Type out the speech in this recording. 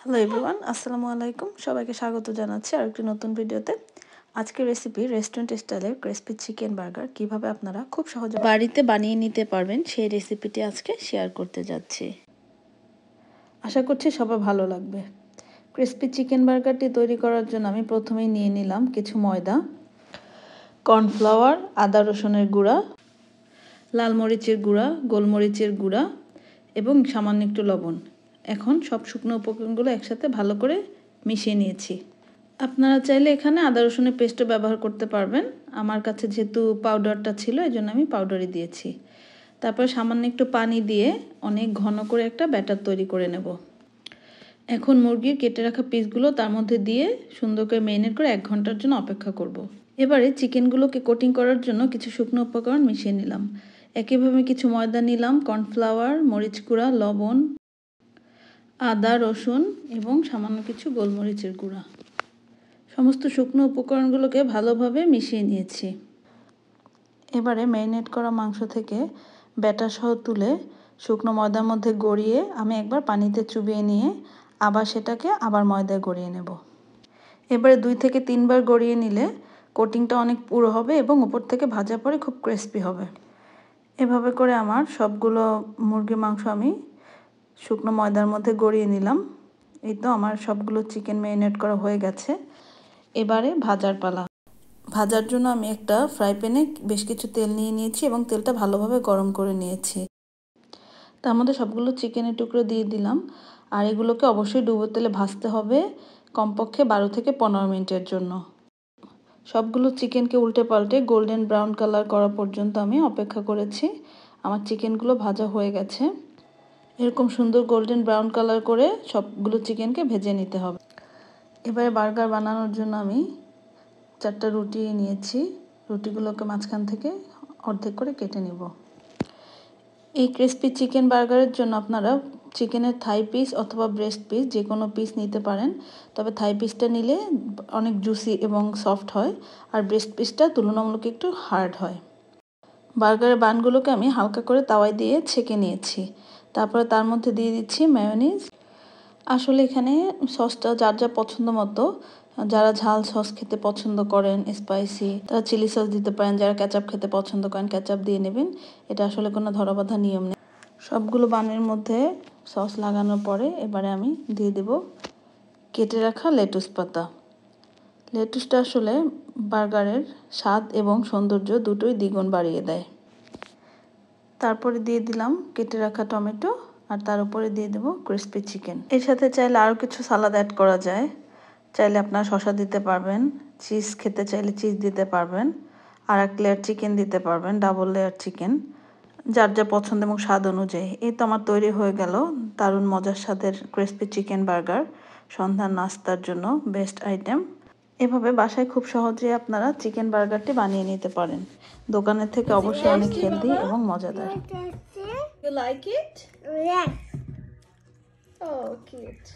Hello everyone, আসসালামু আলাইকুম। সবাইকে স্বাগত জানাচ্ছি আরেকটি নতুন ভিডিওতে। আজকের রেসিপি রেস্টুরেন্ট স্টাইলের ক্রিসপি চিকেন বার্গার কিভাবে আপনারা খুব সহজে বাড়িতে বানিয়ে নিতে পারবেন সেই রেসিপিটি আজকে শেয়ার করতে যাচ্ছি। আশা করছি সবার ভালো লাগবে। ক্রিসপি চিকেন বার্গারটি তৈরি করার জন্য আমি প্রথমেই নিয়ে নিলাম কিছু ময়দা, কর্নফ্লাওয়ার, আদা রসুনের গুঁড়া, লাল মরিচের গুঁড়া, গোলমরিচের গুঁড়া এবং সামান্য একটু লবণ। এখন সব শুকনো উপকরণগুলো একসাথে ভালো করে মিশিয়ে নিয়েছি। আপনারা চাইলে এখানে আদা রসুনের পেস্টও ব্যবহার করতে পারবেন। আমার কাছে যেহেতু পাউডারটা ছিল এই জন্য আমি পাউডারই দিয়েছি। তারপর সামান্য একটু পানি দিয়ে অনেক ঘন করে একটা ব্যাটার তৈরি করে নেব। এখন মুরগির কেটে রাখা পিসগুলো তার মধ্যে দিয়ে সুন্দর করে ম্যারিনেট করে 1 ঘন্টার জন্য অপেক্ষা করব। এবারে চিকেনগুলোকে কোটিং করার জন্য কিছু শুকনো উপকরণ মিশিয়ে নিলাম। একইভাবে কিছু ময়দা নিলাম, কর্নফ্লাওয়ার, মরিচ গুঁড়া, লবণ, আদা রসুন এবং সামান্য কিছু গোলমরিচের গুঁড়া। সমস্ত শুকনো উপকরণগুলোকে ভালোভাবে মিশিয়ে নিয়েছি। এবারে ম্যারিনেট করা মাংস থেকে ব্যাটার সহ তুলে শুকনো ময়দার মধ্যে গড়িয়ে আমি একবার পানিতে চুবিয়ে নিয়ে আবার সেটাকে আবার ময়দায় গড়িয়ে নেব। এবারে 2 থেকে 3 বার গড়িয়ে নিলে কোটিংটা অনেক পুরো হবে এবং উপর থেকে ভাজার পরে খুব ক্রিস্পি হবে। এভাবে করে আমার সবগুলো মুরগির মাংস আমি শুকনো ময়দার মধ্যে গড়িয়ে নিলাম। এই তো আমার সবগুলো চিকেন ম্যারিনেট করা হয়ে গেছে। এবারে ভাজার পালা। ভাজার জন্য আমি একটা ফ্রাই প্যানে বেশ কিছু তেল নিয়ে নিয়েছি এবং তেলটা ভালোভাবে গরম করে নিয়েছি। তার মধ্যে সবগুলো চিকেনের টুকরো দিয়ে দিলাম। আর এগুলোকে অবশ্যই ডুবো তেলে ভাজতে হবে কমপক্ষে 12 থেকে 15 মিনিটের জন্য। সবগুলো চিকেনকে উল্টে পাল্টে গোল্ডেন ব্রাউন কালার করা পর্যন্ত আমি অপেক্ষা করেছি। আমার চিকেনগুলো ভাজা হয়ে গেছে। এরকম সুন্দর গোল্ডেন ব্রাউন কালার করে সবগুলো চিকেনকে ভেজে নিতে হবে। এবারে বার্গার বানানোর জন্য আমি 4টা রুটি নিয়েছি। রুটিগুলোকে মাঝখান থেকে অর্ধেক করে কেটে নিব। এই ক্রিসপি চিকেন বার্গারের জন্য আপনারা চিকেনের থাই পিস অথবা ব্রেস্ট পিস যে কোনো পিস নিতে পারেন। তবে থাই পিসটা নিলে অনেক জুসি এবং সফট হয়, আর ব্রেস্ট পিসটা তুলনামূলক একটু হার্ড হয়। বার্গারের বানগুলোকে আমি হালকা করে তাওয়ায় দিয়ে ছেঁকে নিয়েছি। তারপরে তার মধ্যে দিয়ে দিচ্ছি মেয়োনিজ। আসলে এখানে সসটা যার যা পছন্দ মতো, যারা ঝাল সস খেতে পছন্দ করেন স্পাইসি তারা চিলি সস দিতে পারেন, যারা কেচাপ খেতে পছন্দ করেন কেচাপ দিয়ে নেবেন। এটা আসলে কোনো ধরাবাঁধা নিয়ম নেই। সবগুলো বানের মধ্যে সস লাগানোর পরে এবারে আমি দিয়ে দেব কেটে রাখা লেটুস পাতা। লেটুসটা আসলে বার্গারের স্বাদ এবং সৌন্দর্য দুটোই দ্বিগুণ বাড়িয়ে দেয়। তারপরে দিয়ে দিলাম কেটে রাখা টমেটো আর তার উপরে দিয়ে দেবো ক্রিসপি চিকেন। এর সাথে চাইলে আরও কিছু সালাদ অ্যাড করা যায়। চাইলে আপনারা শসা দিতে পারবেন, চিজ খেতে চাইলে চিজ দিতে পারবেন, আর 1 লেয়ার চিকেন দিতে পারবেন, ডাবল লেয়ার চিকেন, যার যা পছন্দ এবং স্বাদ অনুযায়ী। এই তো আমার তৈরি হয়ে গেল দারুণ মজার স্বাদের ক্রিসপি চিকেন বার্গার। সন্ধ্যার নাস্তার জন্য বেস্ট আইটেম। এভাবে বাসায় খুব সহজেই আপনারা চিকেন বার্গারটি বানিয়ে নিতে পারেন। দোকানের থেকে অবশ্যই অনেক হেলদি এবং মজাদার। You like it? Yes. Oh, cute.